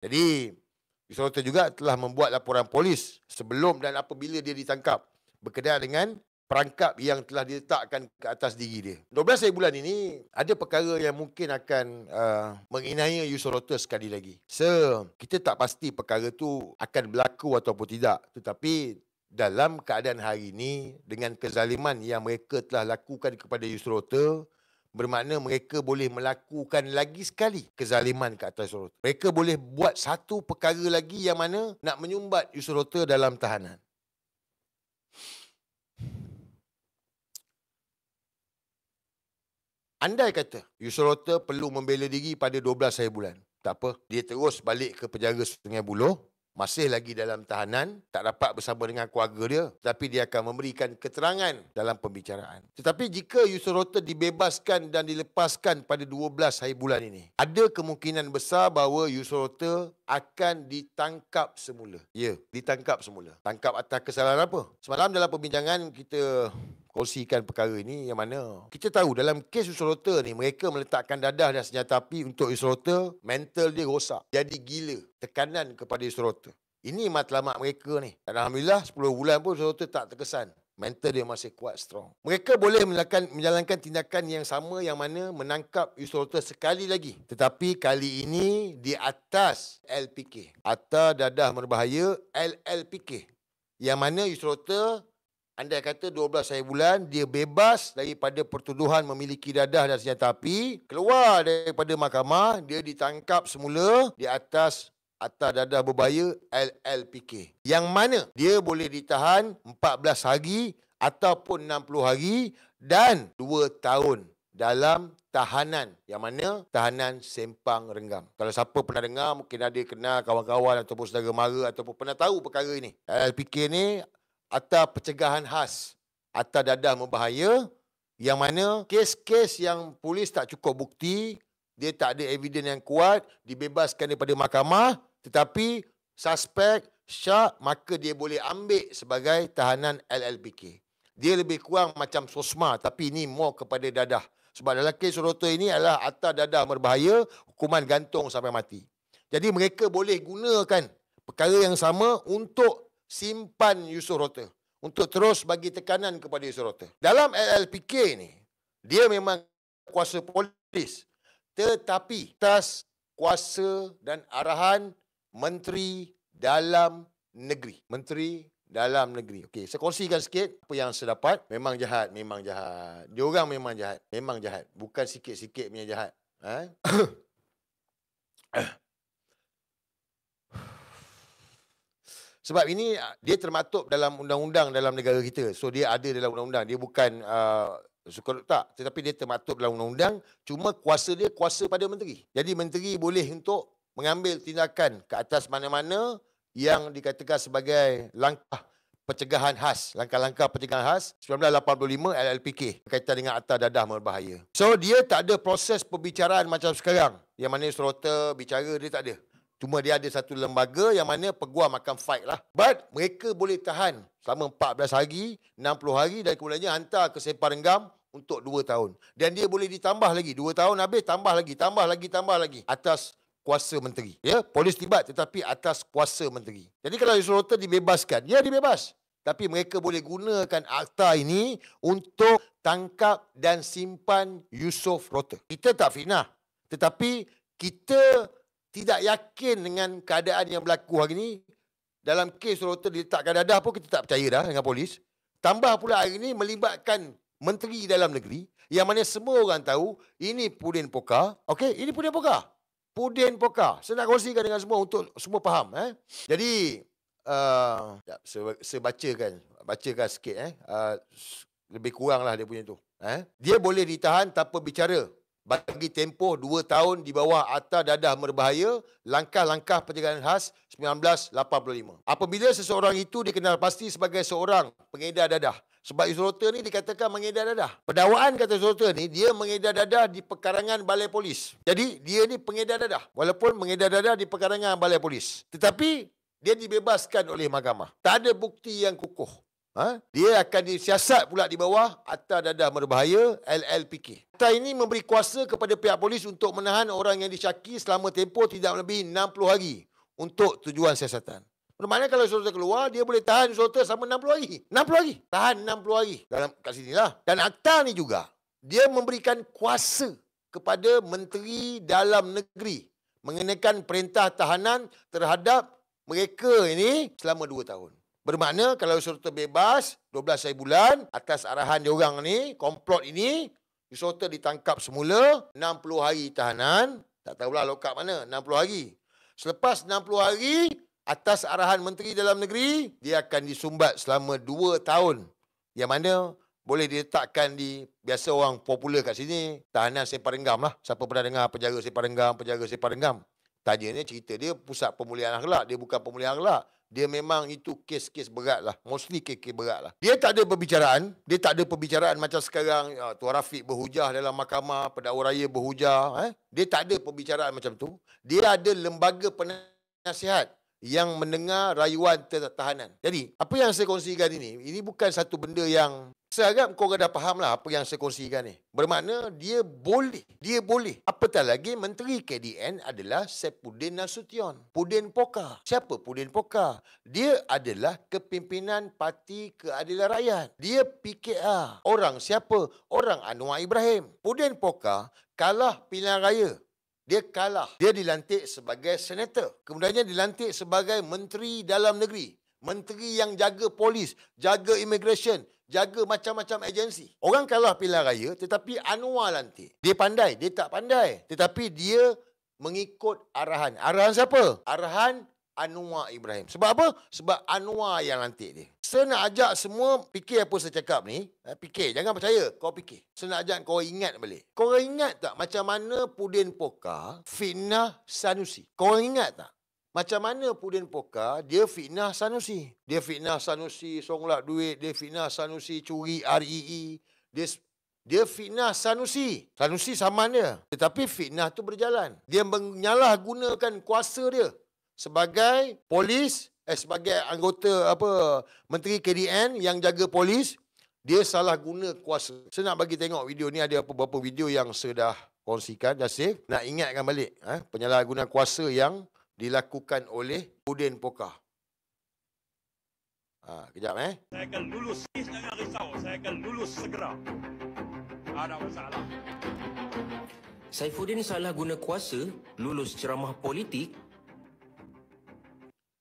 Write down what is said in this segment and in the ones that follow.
Jadi, Yusof juga telah membuat laporan polis sebelum dan apabila dia ditangkap berkenaan dengan perangkap yang telah diletakkan ke atas diri dia. 12 hari bulan ini, ada perkara yang mungkin akan menginai Yusof sekali lagi. Kita tak pasti perkara tu akan berlaku ataupun tidak. Tetapi dalam keadaan hari ini, dengan kezaliman yang mereka telah lakukan kepada Yusof, bermakna mereka boleh melakukan lagi sekali kezaliman ke atas Yusof. Mereka boleh buat satu perkara lagi yang mana nak menyumbat Yusof dalam tahanan. Andai kata Yusof perlu membela diri pada 12 hari bulan, tak apa, dia terus balik ke penjara Sungai Buloh, masih lagi dalam tahanan, tak dapat bersama dengan keluarga dia, tapi dia akan memberikan keterangan dalam pembicaraan. Tetapi jika Yusof dibebaskan dan dilepaskan pada 12 hari bulan ini, ada kemungkinan besar bahawa Yusof akan ditangkap semula. Ya, ditangkap semula. Tangkap atas kesalahan apa? Semalam dalam perbincangan kita kongsikan perkara ini yang mana kita tahu dalam kes Yusof ni, mereka meletakkan dadah dan senjata api untuk Yusof, mental dia rosak, jadi gila, tekanan kepada Yusof. Ini matlamat mereka ni. Dan alhamdulillah 10 bulan pun Yusof tak terkesan. Mental dia masih kuat, strong. Mereka boleh menjalankan tindakan yang sama yang mana menangkap Yusof sekali lagi. Tetapi kali ini di atas LPK. Atas dadah berbahaya LLPK. Yang mana Yusof, andai kata 12 hari bulan, dia bebas daripada pertuduhan memiliki dadah dan senjata api, keluar daripada mahkamah, dia ditangkap semula di atas dadah berbahaya LLPK. Yang mana dia boleh ditahan 14 hari ataupun 60 hari dan 2 tahun dalam tahanan, yang mana tahanan Sempang Renggam. Kalau siapa pernah dengar, mungkin ada kenal kawan-kawan ataupun saudara mara ataupun pernah tahu perkara ini. LLPK ni atas pencegahan khas atas dadah berbahaya, yang mana kes-kes yang polis tak cukup bukti, dia tak ada evidence yang kuat, dibebaskan daripada mahkamah, tetapi suspek syak, maka dia boleh ambil sebagai tahanan LLPK. Dia lebih kurang macam SOSMA, tapi ini more kepada dadah. Sebab dalam kes Yusof ini adalah atas dadah berbahaya, hukuman gantung sampai mati. Jadi mereka boleh gunakan perkara yang sama untuk simpan Yusof, untuk terus bagi tekanan kepada Yusof. Dalam LLPK ni, dia memang kuasa polis, tetapi atas kuasa dan arahan Menteri Dalam Negeri. Menteri Dalam Negeri. Okey, saya kongsikan sikit apa yang saya dapat. Memang jahat, memang jahat. Diorang memang jahat, memang jahat. Bukan sikit-sikit punya jahat. Sebab ini dia termaktub dalam undang-undang dalam negara kita. So dia ada dalam undang-undang. Dia bukan suka tak, tetapi dia termaktub dalam undang-undang. Cuma kuasa dia kuasa pada menteri. Jadi menteri boleh untuk mengambil tindakan ke atas mana-mana yang dikatakan sebagai langkah pencegahan khas, langkah-langkah pencegahan khas 1985 LLPK berkaitan dengan atas dadah berbahaya. So dia tak ada proses perbicaraan macam sekarang, yang mana Yusof bicara, dia tak ada. Cuma dia ada satu lembaga yang mana peguam akan fight lah. But mereka boleh tahan selama 14 hari, 60 hari dan kemudiannya hantar ke Sempang Renggam untuk 2 tahun. Dan dia boleh ditambah lagi. 2 tahun habis, tambah lagi. Atas kuasa menteri. Ya, polis tibat tetapi atas kuasa menteri. Jadi kalau Yusof dibebaskan, ya dibebas. Tapi mereka boleh gunakan akta ini untuk tangkap dan simpan Yusof. Kita tak fitnah. Tetapi kita tidak yakin dengan keadaan yang berlaku hari ini. Dalam kes Yusof diletakkan dadah pun kita tak percaya dah dengan polis. Tambah pula hari ini melibatkan Menteri Dalam Negeri, yang mana semua orang tahu ini Pudin Pokar. Okey, ini Pudin Pokar. Pudin Pokar. Saya nak kongsikan dengan semua untuk semua faham. Jadi, saya bacakan sikit. Lebih kurang lah dia punya tu. Dia boleh ditahan tanpa bicara bagi tempoh 2 tahun di bawah atas dadah berbahaya, langkah-langkah pencegahan khas 1985. Apabila seseorang itu dikenal pasti sebagai seorang pengedar dadah. Sebab Yusof ni dikatakan mengedar dadah. Pendakwaan kata Yusof ni, dia mengedar dadah di pekarangan balai polis. Jadi, dia ni pengedar dadah. Walaupun mengedar dadah di pekarangan balai polis. Tetapi, dia dibebaskan oleh mahkamah. Tak ada bukti yang kukuh. Dia akan disiasat pula di bawah atas dadah berbahaya LLPK. Akta ini memberi kuasa kepada pihak polis untuk menahan orang yang disyaki selama tempoh tidak lebih 60 hari untuk tujuan siasatan. Bermakna kalau instructor keluar, dia boleh tahan instructor selama 60 hari. 60 hari. Tahan 60 hari. Dalam kat sinilah. Dan akta ni juga, dia memberikan kuasa kepada Menteri Dalam Negeri mengenakan perintah tahanan terhadap mereka ini selama 2 tahun. Bermakna kalau instructor bebas 12 hari bulan atas arahan diorang ni, komplot ini, instructor ditangkap semula 60 hari tahanan. Tak tahulah lokap mana, 60 hari. Selepas 60 hari, atas arahan Menteri Dalam Negeri, dia akan disumbat selama 2 tahun. Yang mana boleh diletakkan di, biasa orang popular kat sini, tahanan Separenggam lah. Siapa pernah dengar penjara Separenggam? Tanyanya cerita dia pusat pemulihan akhlak. Dia bukan pemulihan akhlak. Dia memang itu kes-kes berat lah. Mostly kes-kes berat lah. Dia tak ada perbicaraan. Dia tak ada perbicaraan macam sekarang. Tuan Rafiq berhujah dalam mahkamah. Pendakwa raya berhujah. Dia tak ada perbicaraan macam tu. Dia ada lembaga penasihat yang mendengar rayuan tahanan. Jadi, apa yang saya kongsikan ini bukan satu benda yang saya harap korang dah faham lah apa yang saya kongsikan ni. Bermakna dia boleh. Apatah lagi Menteri KDN adalah Saifuddin Nasution. Pudin Poka. Siapa Pudin Poka? Dia adalah kepimpinan Parti Keadilan Rakyat. Dia PKR. Orang siapa? Orang Anwar Ibrahim. Pudin Poka kalah pilihan raya. Dia kalah. Dia dilantik sebagai senator. Kemudiannya dilantik sebagai Menteri Dalam Negeri. Menteri yang jaga polis, jaga immigration, jaga macam-macam agensi. Orang kalah pilihan raya tetapi Anwar lantik. Dia pandai, dia tak pandai. Tetapi dia mengikut arahan. Arahan siapa? Arahan Anwar Ibrahim. Sebab apa? Sebab Anwar yang lantik dia. Saya nak ajak semua fikir apa saya cakap ni. Fikir, jangan percaya. Kau fikir. Saya nak ajak kau ingat balik. Kau ingat tak macam mana Pudin Poka fitnah Sanusi? Kau ingat tak? Macam mana Pudin Poka dia fitnah Sanusi? Dia fitnah Sanusi songlak duit. Dia fitnah Sanusi curi REE. Dia fitnah Sanusi. Sanusi saman dia. Tetapi fitnah tu berjalan. Dia menyalahgunakan kuasa dia sebagai polis, sebagai anggota Menteri KDN yang jaga polis, dia salah guna kuasa. Saya nak bagi tengok video ni, ada beberapa video yang saya dah kongsikan, dah save. Nak ingatkan balik penyalahgunaan kuasa yang dilakukan oleh Pudin Poka. Kejap Saya akan lulus, jangan risau, saya akan lulus segera. Ada masalah. Saifuddin salah guna kuasa, lulus ceramah politik.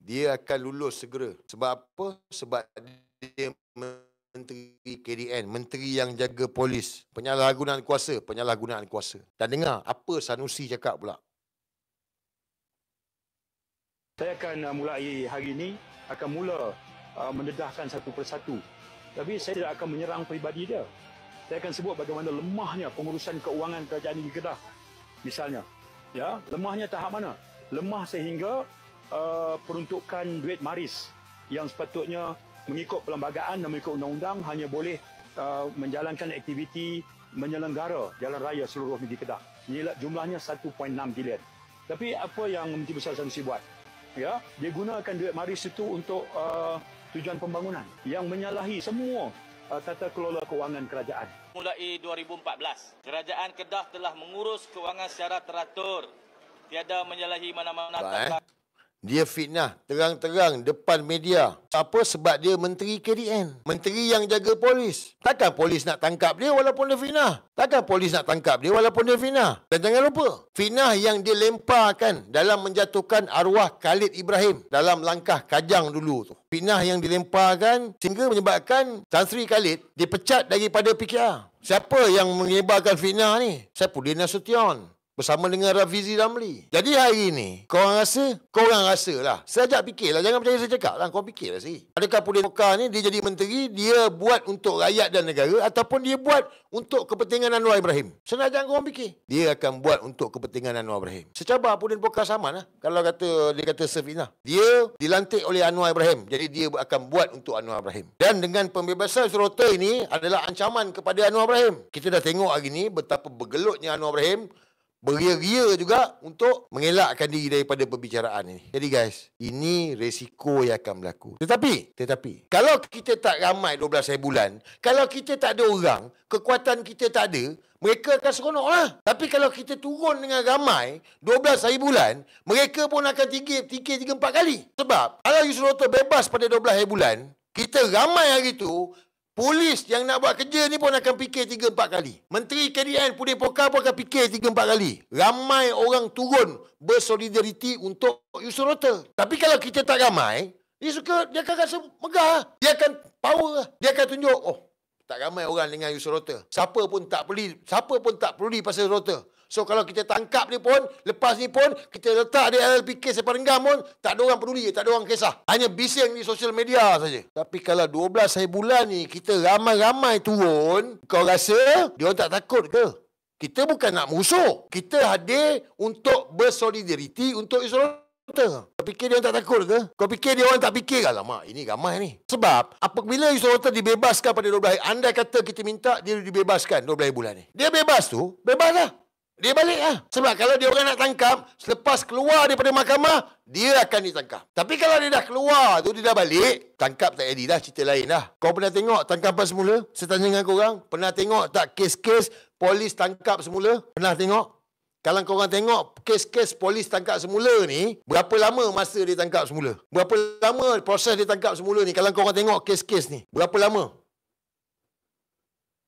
Dia akan lulus segera. Sebab apa? Sebab dia Menteri KDN, Menteri yang jaga polis. Penyalahgunaan kuasa. Dan dengar apa Sanusi cakap pula. Saya akan mulai hari ini, akan mula mendedahkan satu persatu. Tapi saya tidak akan menyerang peribadi dia. Saya akan sebut bagaimana lemahnya pengurusan keuangan kerajaan negeri Kedah. Misalnya, ya, lemahnya tahap mana? Lemah sehingga peruntukan duit maris yang sepatutnya mengikut perlembagaan dan mengikut undang-undang hanya boleh menjalankan aktiviti menyelenggara jalan raya seluruh negeri Kedah. Jumlahnya 1.6 bilion. Tapi apa yang Menteri Besar Sanusi buat? Ya, dia gunakan duit maris itu untuk tujuan pembangunan yang menyalahi semua tata kelola keuangan kerajaan. Mulai 2014, Kerajaan Kedah telah mengurus kewangan secara teratur. Tiada menyalahi mana-mana tata. Dia fitnah terang-terang depan media. Apa? Sebab dia Menteri KDN. Menteri yang jaga polis. Takkan polis nak tangkap dia walaupun dia fitnah? Takkan polis nak tangkap dia walaupun dia fitnah? Dan jangan lupa, fitnah yang dia lemparkan dalam menjatuhkan arwah Khalid Ibrahim dalam langkah Kajang dulu tu. Fitnah yang dilemparkan sehingga menyebabkan Tan Sri Khalid dipecat daripada PKR. Siapa yang menyebarkan fitnah ni? Saifuddin Nasution bersama dengan Rafizi Ramli. Jadi hari ini, korang rasa lah. Saya ajak fikirlah. Jangan percaya saya cakap lah. Korang fikirlah sih. Adakah Pudin Poka ni, dia jadi menteri, dia buat untuk rakyat dan negara, ataupun dia buat untuk kepentingan Anwar Ibrahim? Saya nak ajak korang fikir. Dia akan buat untuk kepentingan Anwar Ibrahim. Secabar Pudin Poka sama lah. Kalau dia kata Safina. Dia dilantik oleh Anwar Ibrahim. Jadi dia akan buat untuk Anwar Ibrahim. Dan dengan pembebasan Surota ini adalah ancaman kepada Anwar Ibrahim. Kita dah tengok hari ni betapa bergelutnya Anwar Ibrahim beria-ria juga untuk mengelakkan diri daripada perbicaraan ini. Jadi guys, ini resiko yang akan berlaku. Tetapi, kalau kita tak ramai 12 hari bulan, kalau kita tak ada orang, kekuatan kita tak ada, mereka akan seronok lah. Tapi kalau kita turun dengan ramai 12 hari bulan, mereka pun akan fikir 3-4 kali. Sebab kalau Yusril Otta bebas pada 12 hari bulan, kita ramai hari tu, polis yang nak buat kerja ni pun akan fikir 3-4 kali. Menteri KDN Pudin Pokar pun akan fikir 3-4 kali. Ramai orang turun bersolidariti untuk Yusril Otta. Tapi kalau kita tak ramai, dia akan rasa megah. Dia akan power. Dia akan tunjuk, oh, tak ramai orang dengan Yusril Otta. Siapa pun tak peduli pasal Yusril Otta. So kalau kita tangkap dia pun, lepas ni pun, kita letak dia LPK Sepan Renggam pun, tak ada orang peduli, tak ada orang kisah. Hanya bising di sosial media saja. Tapi kalau 12 hari bulan ni, kita ramai-ramai turun, kau rasa dia orang tak takut ke? Kita bukan nak musuh. Kita hadir untuk bersolidariti untuk Yusril Otta. Kau fikir dia orang tak takut ke? Kau fikir dia orang tak fikir? Alamak, ini ramai ni. Sebab apabila Yusril Otta dibebaskan pada 12 hari, andai kata kita minta dia dibebaskan 12 hari bulan ni. Dia bebas tu, bebas lah. Dia balik lah. Sebab kalau dia orang nak tangkap, selepas keluar daripada mahkamah, dia akan ditangkap. Tapi kalau dia dah keluar tu, dia dah balik, tangkap tak jadi dah, cerita lain dah. Kau pernah tengok tangkapan semula? Saya tanya dengan korang, pernah tengok tak kes-kes polis tangkap semula? Pernah tengok? Kalau korang tengok kes-kes polis tangkap semula ni, berapa lama masa dia tangkap semula? Berapa lama proses dia tangkap semula ni? Kalau korang tengok kes-kes ni, berapa lama?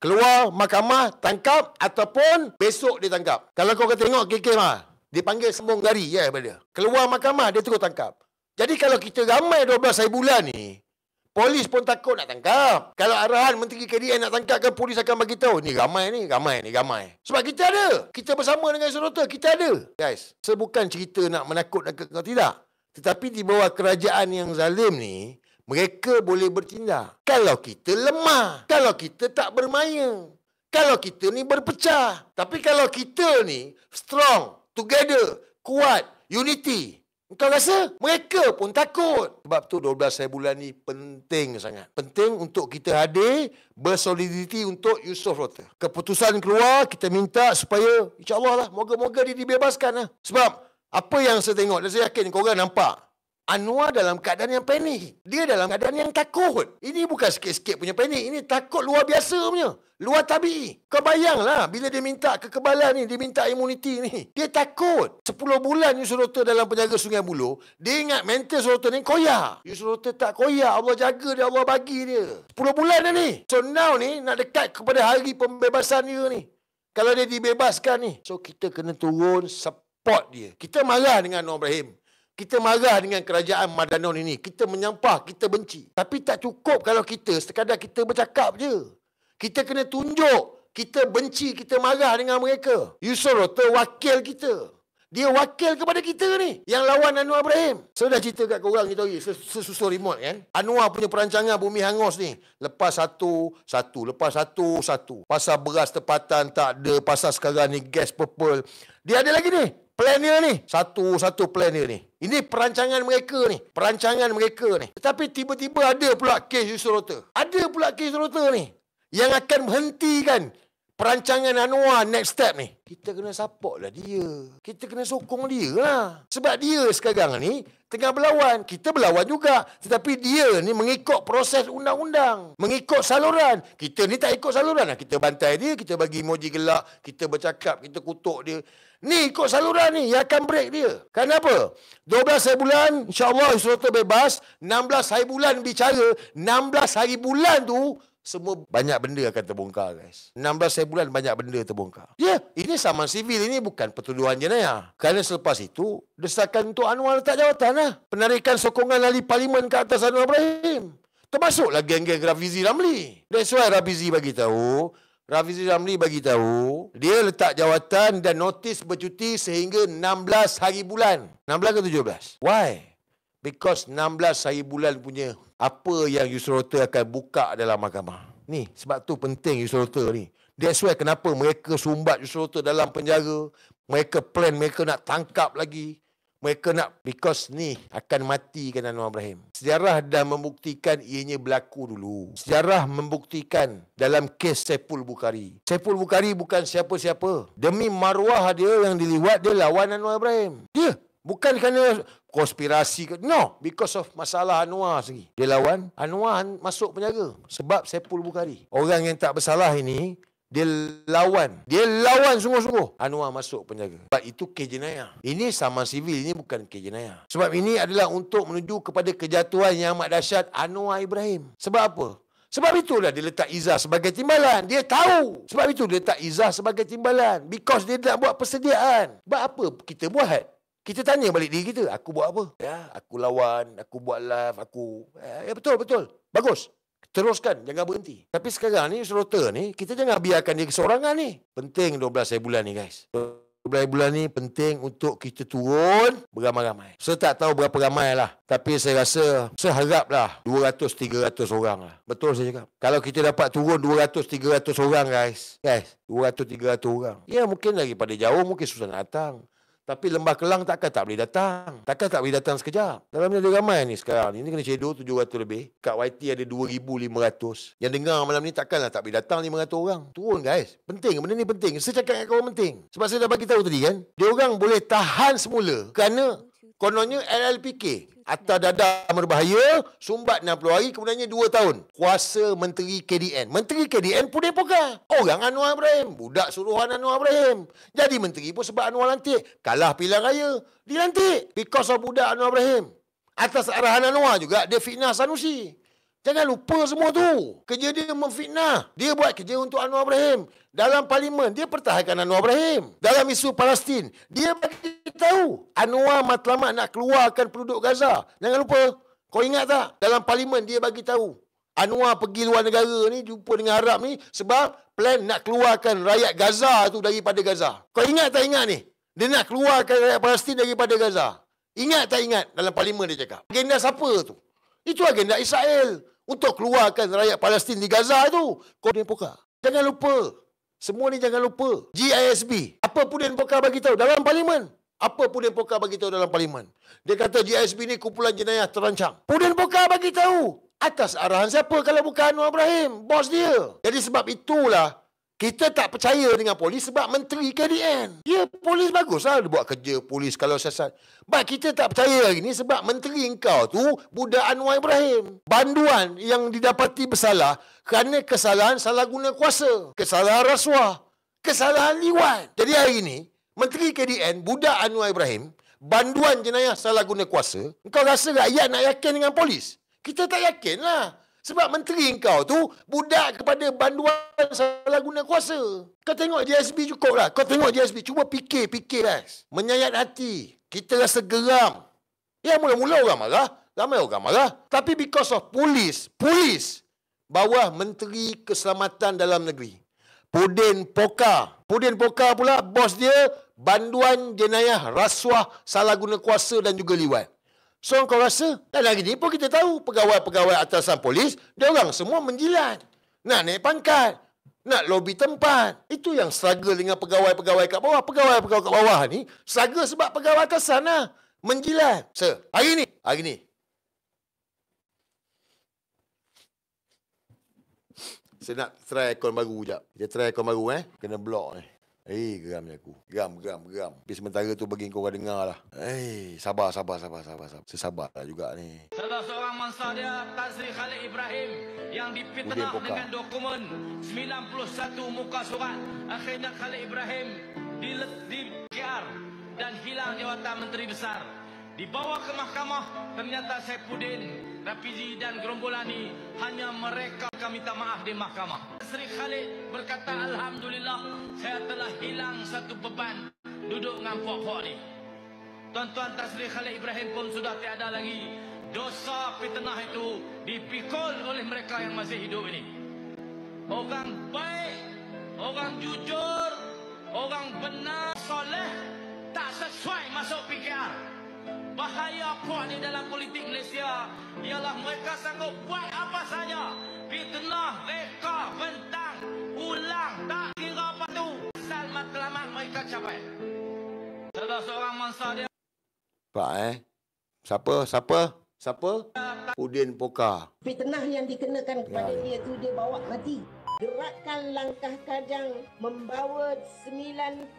Keluar mahkamah, tangkap, ataupun besok dia tangkap. Kalau kau tengok KK mah, dia panggil sembung gari ya daripada dia. Keluar mahkamah, dia terus tangkap. Jadi kalau kita ramai 12 hari bulan ni, polis pun takut nak tangkap. Kalau arahan Menteri KDN nak tangkap kan, polis akan bagi tahu, ni ramai. Sebab kita ada. Kita bersama dengan Yusril Otta, kita ada. Guys, saya bukan cerita nak menakut-nakut kau, tidak. Tetapi di bawah kerajaan yang zalim ni, mereka boleh bertindak. Kalau kita lemah, kalau kita tak bermaya, kalau kita ni berpecah. Tapi kalau kita ni strong, together, kuat, unity, kau rasa mereka pun takut. Sebab tu 12 hari bulan ni penting sangat. Penting untuk kita hadir bersolidariti untuk Yusril Otta. Keputusan keluar, kita minta supaya insya-Allah lah, moga-moga dia dibebaskan lah. Sebab apa yang saya tengok, dan saya yakin korang nampak, Anwar dalam keadaan yang panik. Dia dalam keadaan yang takut. Ini bukan sikit-sikit punya panik. Ini takut luar biasa punya. Luar tabii. Kau bayanglah bila dia minta kekebalan ni, dia minta imuniti ni. Dia takut. 10 bulan Yusril Otta dalam penjara Sungai Buloh, dia ingat mental Yusril Otta ni koyak. Yusril Otta tak koyak. Allah jaga dia, Allah bagi dia. 10 bulan dah ni. So now ni nak dekat kepada hari pembebasan dia ni. Kalau dia dibebaskan ni. So kita kena turun support dia. Kita marah dengan Anwar Ibrahim. Kita marah dengan kerajaan Madanon ini. Kita menyampah, kita benci. Tapi tak cukup kalau kita sekadar kita bercakap je. Kita kena tunjuk. Kita benci, kita marah dengan mereka. Yusril Otta wakil kita. Dia wakil kepada kita ni. Yang lawan Anwar Ibrahim. Saya dah cerita kat korang ni tadi. Sesusul remote kan. Anwar punya perancangan Bumi Hangus ni. Lepas satu. Pasal beras tempatan tak ada. Pasal sekarang ni gas purple. Dia ada lagi ni. Plan dia ni. Satu plan dia ni. Ini perancangan mereka ni. Tetapi tiba-tiba ada pula kes Yusril Otta. Ada pula kes Yusril Otta ni. Yang akan menghentikan perancangan Anwar next step ni. Kita kena support lah dia. Kita kena sokong dia lah. Sebab dia sekarang ni tengah berlawan. Kita berlawan juga. Tetapi dia ni mengikut proses undang-undang. Mengikut saluran. Kita ni tak ikut saluran lah. Kita bantai dia. Kita bagi emoji gelak. Kita bercakap. Kita kutuk dia. Ni ikut saluran ni yang akan break dia. Kenapa? 12 hari bulan, insyaAllah Yusril Otta bebas. 16 hari bulan bicara. 16 hari bulan tu, semua banyak benda akan terbongkar guys. 16 hari bulan banyak benda terbongkar. Ya, ini saman sivil, ini bukan pertuduhan jenayah. Kerana selepas itu, desakan untuk Anwar letak jawatan lah. Penarikan sokongan ahli parlimen ke atas Anwar Ibrahim. Termasuklah geng-geng Rafizi Ramli. That's why Rafizi bagi tahu, dia letak jawatan dan notis bercuti sehingga 16 hari bulan. 16 ke 17? Why? Because 16 hari bulan punya apa yang Yusril Otta akan buka dalam mahkamah. Ni, sebab tu penting Yusril Otta ni. That's why kenapa mereka sumbat Yusril Otta dalam penjara. Mereka plan, mereka nak tangkap lagi. Mereka nak, because ni akan matikan Anwar Ibrahim. Sejarah dah membuktikan ianya berlaku dulu. Sejarah membuktikan dalam kes Saiful Bukhari. Saiful Bukhari bukan siapa-siapa. Demi maruah dia yang diliwat, dia lawan Anwar Ibrahim. Dia. Bukan kerana konspirasi ke. No. Because of masalah Anwar sendiri. Dia lawan. Anwar masuk penjara. Sebab Saiful Bukhari. Orang yang tak bersalah ini, dia lawan. Dia lawan sungguh-sungguh. Anwar masuk penjara. Sebab itu kes jenayah. Ini saman sivil. Ini bukan kes jenayah. Sebab ini adalah untuk menuju kepada kejatuhan yang amat dahsyat Anwar Ibrahim. Sebab apa? Sebab itulah dia letak Izzah sebagai timbalan. Dia tahu. Sebab itu dia letak Izzah sebagai timbalan. Because dia nak buat persediaan. Sebab apa kita buat? Kita tanya balik diri kita. Aku buat apa? Ya, aku lawan. Aku buat live. Aku... Ya, betul. Bagus. Teruskan, jangan berhenti. Tapi sekarang ni, serota ni, kita jangan biarkan dia kesorangan ni. Penting 12 bulan ni, guys. 12 bulan ni penting untuk kita turun beramai-ramai. Saya tak tahu berapa ramai lah. Tapi saya rasa, saya haraplah 200-300 orang lah. Betul saya cakap. Kalau kita dapat turun 200-300 orang, guys. 200-300 orang. Ya, mungkin daripada jauh, mungkin susah nak datang. Tapi Lembah Kelang takkan tak boleh datang. Takkan tak boleh datang sekejap. Dalamnya ada ramai ni sekarang. Ini kena cedok 700 lebih. Kat YT ada 2,500. Yang dengar malam ni takkanlah tak boleh datang 500 orang. Turun guys. Penting. Benda ni penting. Saya cakap kat korang penting. Sebab saya dah bagi tahu tadi kan. Dia orang boleh tahan semula. Kerana kononnya LLPK. Atas dadah berbahaya, sumbat 60 hari, kemudiannya 2 tahun. Kuasa Menteri KDN. Menteri KDN pun Poka. Orang Anwar Ibrahim. Budak suruhan Anwar Ibrahim. Jadi menteri pun sebab Anwar lantik. Kalah pilihan raya, dilantik. Because of budak Anwar Ibrahim. Atas arahan Anwar juga, dia fitnah Sanusi. Jangan lupa semua tu. Kerja dia memfitnah. Dia buat kerja untuk Anwar Ibrahim. Dalam parlimen, dia pertahankan Anwar Ibrahim. Dalam isu Palestin, dia bagi tahu Anwar matlamat nak keluarkan penduduk Gaza. Jangan lupa. Kau ingat tak? Dalam parlimen, dia bagi tahu. Anwar pergi luar negara ni, jumpa dengan Arab ni, sebab plan nak keluarkan rakyat Gaza tu daripada Gaza. Kau ingat tak ingat ni? Dia nak keluarkan rakyat Palestin daripada Gaza. Ingat tak ingat? Dalam parlimen dia cakap. Agenda siapa tu? Itu agenda Israel. Untuk keluarkan rakyat Palestin di Gaza itu. Kau Poka. Jangan lupa. Semua ni jangan lupa. GISB. Apa Pudin Poka bagi tahu dalam parlimen? Apa Pudin Poka bagi tahu dalam parlimen? Dia kata GISB ni kumpulan jenayah terancam. Pudin Poka bagi tahu. Atas arahan siapa kalau bukan Anwar Ibrahim? Bos dia. Jadi sebab itulah kita tak percaya dengan polis sebab Menteri KDN. Ya, polis baguslah dia buat kerja polis kalau siasat. But kita tak percaya hari ni sebab Menteri engkau tu budak Anwar Ibrahim. Banduan yang didapati bersalah kerana kesalahan salah guna kuasa. Kesalahan rasuah. Kesalahan liwat. Jadi hari ni, Menteri KDN budak Anwar Ibrahim, banduan jenayah salah guna kuasa. Engkau rasa rakyat nak yakin dengan polis? Kita tak yakin lah. Sebab menteri engkau tu budak kepada banduan salah guna kuasa. Kau tengok GSB cukup lah. Kau tengok GSB. Cuba fikir guys. Menyayat hati. Kita rasa geram. Ya mula-mula orang marah. Ramai orang marah. Tapi because of polis bawah Menteri Keselamatan Dalam Negeri. Pudin Poka. Pudin Poka pula bos dia banduan jenayah rasuah salah guna kuasa dan juga liwat. So, kau rasa? Dan lagi ni pun kita tahu pegawai-pegawai atasan polis, dia orang semua menjilat. Nak naik pangkat. Nak lobby tempat. Itu yang struggle dengan pegawai-pegawai kat bawah. Pegawai-pegawai kat bawah ni, struggle sebab pegawai atasan lah. Menjilat. So, hari ni. Saya nak try aircon baru sekejap. Kita try aircon baru Kena block ni. Geramnya aku. Geram. Tapi sementara tu bagi kau orang dengar lah. Sabar. Saya sabar lah juga ni. Salah seorang mangsa dia, Tan Sri Khalid Ibrahim, yang dipitnah dengan dokumen 91 muka surat. Akhirnya Khalid Ibrahim di-PR dan hilang jawatan Menteri Besar. Dibawa ke mahkamah, ternyata Saifuddin, Rafizi dan gerombolan ini hanya mereka minta maaf di mahkamah. Sri Khalid berkata, Alhamdulillah, saya telah hilang satu beban duduk dengan pok-pok ni. Tuan-tuan, Tan Sri Khalid Ibrahim pun sudah tiada lagi. Dosa fitnah itu dipikul oleh mereka yang masih hidup ini. Orang baik, orang jujur, orang benar, soleh, tak sesuai masuk PKR. Bahaya puak ni dalam politik Malaysia ialah mereka sanggup buat apa saja. Fitnah, reka, bentang, ulang, tak kira apa tu. Asal matlamat mereka capai. Salah seorang mangsa dia Pak Siapa? Udin Poka. Fitnah yang dikenakan kepada dia tu dia bawa mati. Gerakan Langkah Kajang membawa 91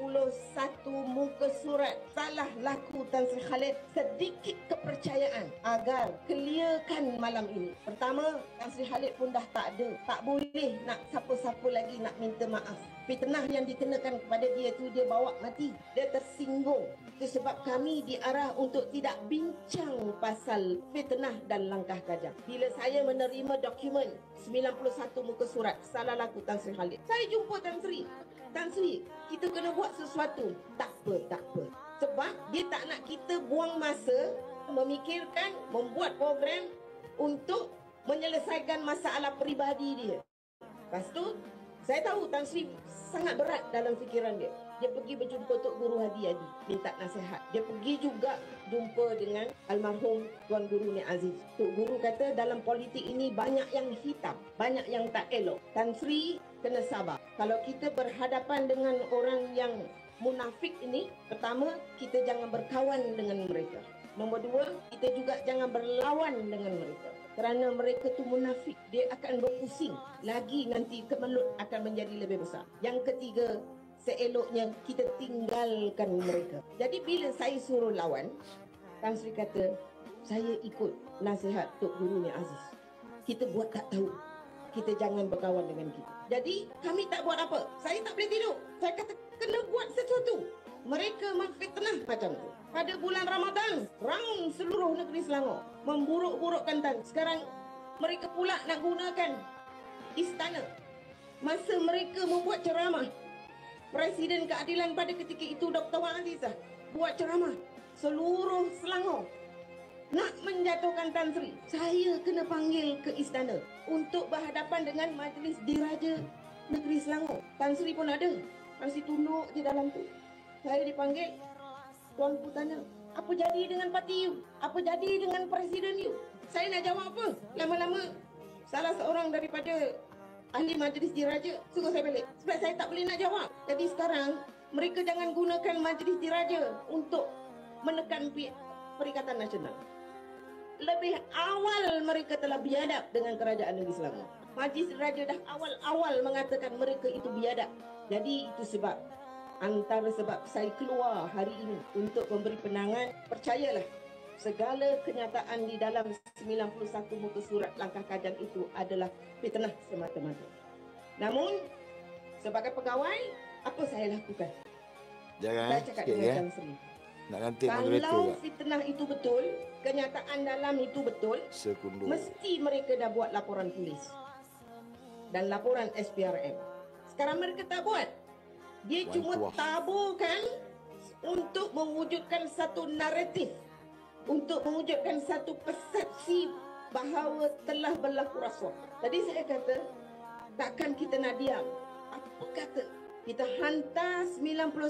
muka surat salah laku Tan Sri Khalid sedikit kepercayaan agar clearkan malam ini. Pertama, Tan Sri Khalid pun dah tak ada. Tak boleh nak siapa-siapa lagi nak minta maaf. Fitnah yang dikenakan kepada dia tu dia bawa mati. Dia tersinggung. Itu sebab kami diarah untuk tidak bincang pasal fitnah dan Langkah Kajang. Bila saya menerima dokumen 91 muka surat salah laku Tan Sri Khalid, saya jumpa Tan Sri. Tan Sri, kita kena buat sesuatu. Tak apa. Sebab dia tak nak kita buang masa memikirkan, membuat program untuk menyelesaikan masalah peribadi dia. Lepas tu, saya tahu Tan Sri sangat berat dalam fikiran dia. Dia pergi berjumpa Tok Guru Hadi Adi, minta nasihat. Dia pergi juga jumpa dengan almarhum Tuan Guru Nik Aziz. Tok Guru kata dalam politik ini banyak yang hitam, banyak yang tak elok. Tan Sri kena sabar. Kalau kita berhadapan dengan orang yang munafik ini, pertama, kita jangan berkawan dengan mereka. Nombor dua, kita juga jangan berlawan dengan mereka. Kerana mereka tu munafik, dia akan berpusing. Lagi nanti kemelut akan menjadi lebih besar. Yang ketiga, seeloknya kita tinggalkan mereka. Jadi bila saya suruh lawan, Tan Sri kata, saya ikut nasihat Tok Guru Nik Aziz. Kita buat tak tahu. Kita jangan berkawan dengan kita. Jadi kami tak buat apa. Saya tak boleh tidur. Saya kata kena buat sesuatu. Mereka memfitnah macam tu. Pada bulan Ramadan, round seluruh negeri Selangor memburuk-burukkan Tan. Sekarang mereka pula nak gunakan istana. Masa mereka membuat ceramah, Presiden Keadilan pada ketika itu Dr. Wan Azizah buat ceramah seluruh Selangor nak menjatuhkan Tan Sri. Saya kena panggil ke istana untuk berhadapan dengan Majlis Diraja Negeri Selangor. Tan Sri pun ada. Tan Sri tunduk di dalam tu. Saya dipanggil. Tuan Pu tanya, apa jadi dengan parti you? Apa jadi dengan presiden you? Saya nak jawab apa? Lama-lama salah seorang daripada ahli Majlis Diraja suruh saya balik. Sebab saya tak boleh nak jawab. Jadi sekarang mereka jangan gunakan Majlis Diraja untuk menekan Perikatan Nasional. Lebih awal mereka telah biadab dengan kerajaan negeri Selangor. Majlis Diraja dah awal-awal mengatakan mereka itu biadab. Jadi itu sebab, antara sebab saya keluar hari ini untuk memberi penangan. Percayalah, segala kenyataan di dalam 91 muka surat Langkah Kajang itu adalah fitnah semata-mata. Namun, sebagai pegawai, apa saya lakukan? Saya cakap dengan Tan Sri. Nak ganti moderator. Kalau fitnah itu betul, kenyataan dalam itu betul, mesti mereka dah buat laporan polis dan laporan SPRM. Sekarang mereka tak buat. Dia cuma taburkan untuk mewujudkan satu naratif, untuk mewujudkan satu persepsi bahawa telah berlaku rasuah. Tadi saya kata, takkan kita nak diam. Apa kata? Kita hantar 90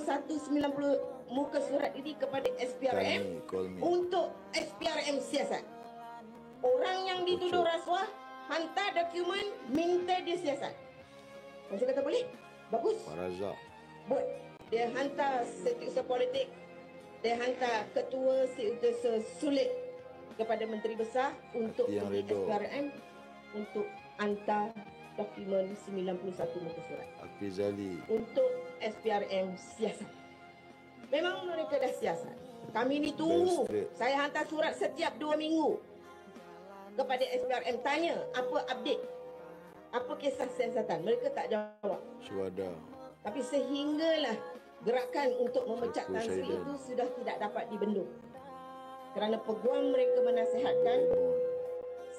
muka surat ini kepada SPRM untuk SPRM siasat. Orang yang dituduh rasuah, hantar dokumen, minta dia siasat. Saya kata boleh? Bagus. Buat. Dia hantar setiausaha politik, dia hantar ketua setiausaha sulit kepada Menteri Besar untuk SPRM untuk hantar dokumen 91 muka surat. Hafizali. Untuk SPRM siasat. Memang mereka dah siasat. Kami ni tunggu. Saya hantar surat setiap 2 minggu kepada SPRM, tanya apa update, apa kisah siasatan. Mereka tak jawab. Syuhada. Tapi sehinggalah gerakan untuk memecat Tan Sri itu sudah tidak dapat dibendung. Kerana peguam mereka menasihatkan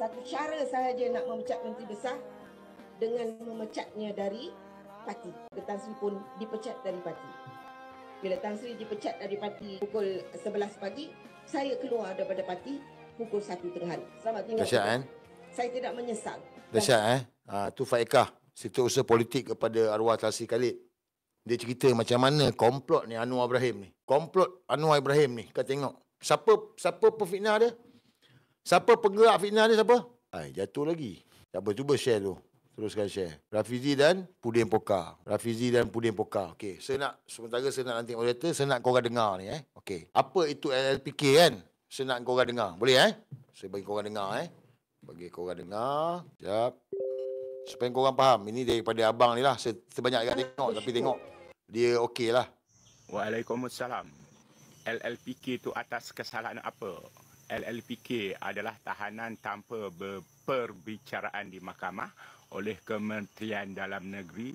satu cara sahaja nak memecat Menteri Besar, dengan memecatnya dari parti. Tan Sri pun dipecat dari parti. Bila Tan Sri dipecat dari parti pukul 11 pagi, saya keluar daripada parti pukul 1 tengah hari. Selamat tinggal. Dahsyat, Saya tidak menyesal. Dahsyat, tu Faikah, setiausaha politik kepada arwah Tan Sri Khalid. Dia cerita macam mana komplot ni Anwar Ibrahim ni. Komplot Anwar Ibrahim ni. Kau tengok. Siapa pefitnah dia? Siapa penggerak fitnah dia siapa? Jatuh lagi. Tak apa, cuba share tu. Teruskan share. Rafizi dan Pudin Poka. Rafizi dan Pudin Poka. Okey, sementara saya nak nanti moderator, saya nak korang dengar ni Okey. Apa itu LLPK kan? Saya nak korang dengar. Boleh Saya bagi korang dengar Bagi korang dengar. Sekejap. Supaya korang faham. Ini daripada abang ni lah. Saya terbanyak agak tengok tapi tengok dia okey lah. Waalaikumsalam. LLPK itu atas kesalahan apa? LLPK adalah tahanan tanpa perbicaraan di mahkamah oleh Kementerian Dalam Negeri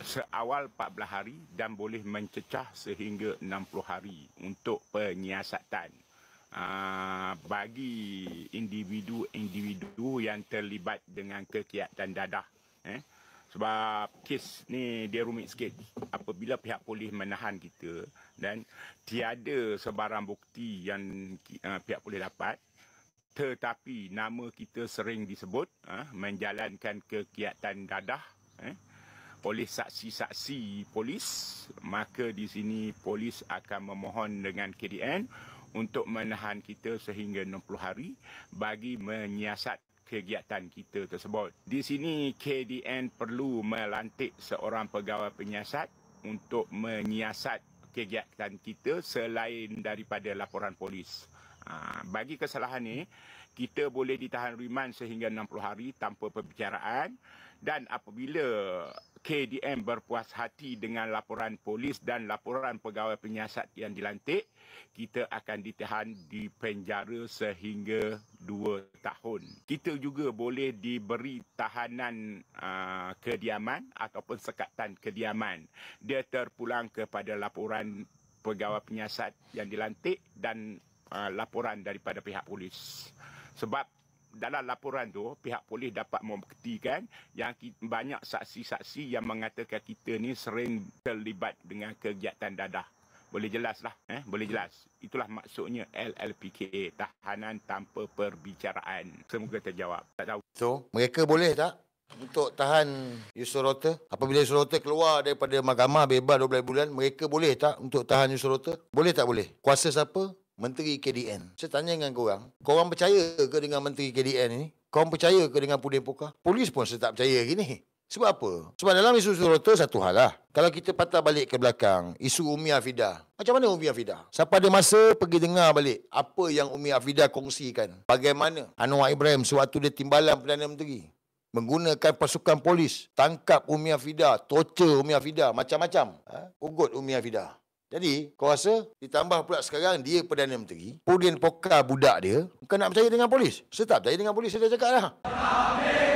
seawal 14 hari dan boleh mencecah sehingga 60 hari untuk penyiasatan bagi individu-individu yang terlibat dengan kegiatan dadah. Sebab kes ni dia rumit sikit. Apabila pihak polis menahan kita dan tiada sebarang bukti yang pihak polis dapat, tetapi nama kita sering disebut menjalankan kegiatan dadah oleh saksi-saksi polis, maka di sini polis akan memohon dengan KDN untuk menahan kita sehingga 60 hari bagi menyiasat kegiatan kita tersebut. Di sini KDN perlu melantik seorang pegawai penyiasat untuk menyiasat kegiatan kita selain daripada laporan polis. Bagi kesalahan ini, kita boleh ditahan riman sehingga 60 hari tanpa perbicaraan, dan apabila KDN berpuas hati dengan laporan polis dan laporan pegawai penyiasat yang dilantik, kita akan ditahan di penjara sehingga 2 tahun. Kita juga boleh diberi tahanan kediaman ataupun sekatan kediaman. Dia terpulang kepada laporan pegawai penyiasat yang dilantik dan laporan daripada pihak polis. Sebab dalam laporan tu pihak polis dapat membuktikan yang banyak saksi-saksi yang mengatakan kita ni sering terlibat dengan kegiatan dadah. Boleh jelas lah, boleh jelas. Itulah maksudnya LLPK, tahanan tanpa perbicaraan. Semoga terjawab. Tak tahu. So, mereka boleh tak untuk tahan Yusuf Rota? Apabila Yusuf Rota keluar daripada mahkamah bebas 12 bulan, mereka boleh tak untuk tahan Yusuf Rota? Boleh tak boleh? Kuasa siapa? Menteri KDN. Saya tanya dengan korang percaya ke dengan Menteri KDN ni? Korang percaya ke dengan Pudin Poka? Polis pun saya tak percaya gini. Sebab apa? Sebab dalam isu Surota satu hal lah. Kalau kita patah balik ke belakang, isu Umi Hafidah. Macam mana Umi Hafidah? Siapa ada masa pergi dengar balik apa yang Umi Hafidah kongsikan. Bagaimana Anwar Ibrahim sewaktu dia timbalan Perdana Menteri menggunakan pasukan polis, tangkap Umi Hafidah, torture Umi Hafidah, macam-macam. Ugut Umi Hafidah. Jadi, kau rasa ditambah pula sekarang dia Perdana Menteri, Pudin Poka budak dia, bukan nak percaya dengan polis? Saya tak percaya dengan polis, saya dah cakap dah. Amin.